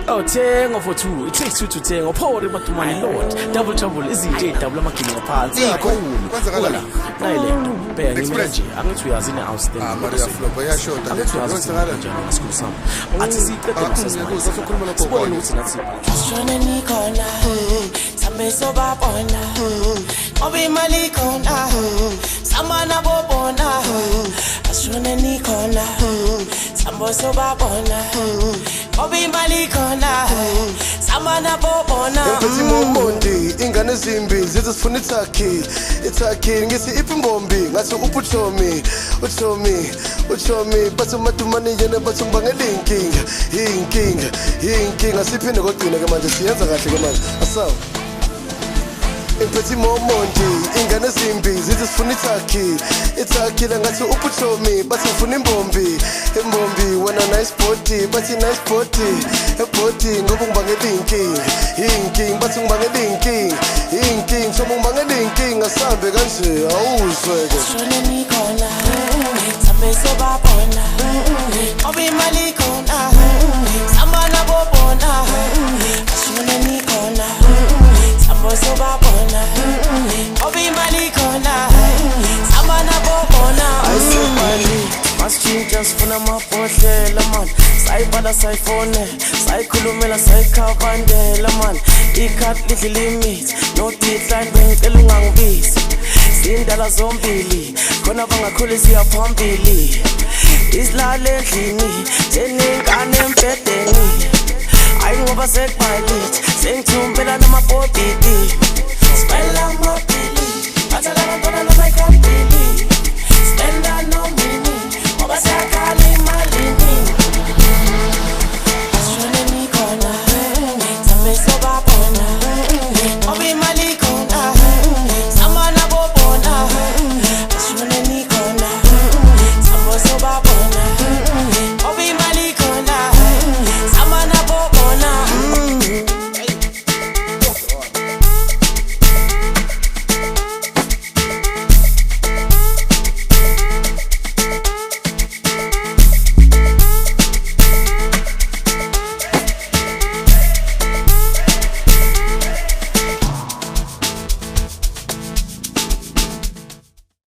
Oh, Tengo for two. It takes two to Tengo. Power money Lord. Double trouble. Izinto double makini phansi. Kwenzakala Nayilento. Bheka ngimeje. Angithi uyazini outstanding. Maria Flopa yashoda Angithi uyazini njalo ngasikho sami. Athi siqede kusasibona sokhuluma lapho. Sibone ukuthi nathi. Shona nikhona. Sambe sobabona. Obi imali khona. Samana bobona. Ashona nikhona. Sambo sobabona. Obi imali khona. Samana bobona. Emphathi momondi ingane ezimbi zithi sifuna ithakhi ngithi ipimbombi ngathi uPuchomi bathi umadumane yena bathi ngibangela inkinga siphinde kogcina ke manje siyenza kahle ke manje asaw Emphathi momondi ingane ezimbi zithi sifuna ithakhi la ngathi uPuchomi bathi ngifuna imbombi wena nice body bathi nice body ngoba ngibangela inkinga bathi ngibangela inkinga soba ngibangela inkinga asambe kanje awuzweke Shona nikhona. Sambe sobabona. Obi imali khona. Samana bobona. Shona nikhona. Sambo sobabona. Obi imali khona. Samana bobona. Masichinja sifuna amabhodlela man sayibala sayifone sayikhulumela sayikhavandela man ikhadi lidla limit no decline bengicela ungangibisi sindala zombili khona bangakhulisa iyaphambili isilale endlini seningane embedeni hayi ngoba sekubhayilithi sengithumbela namabhodidi sibela amabhili athala abantwana namayikho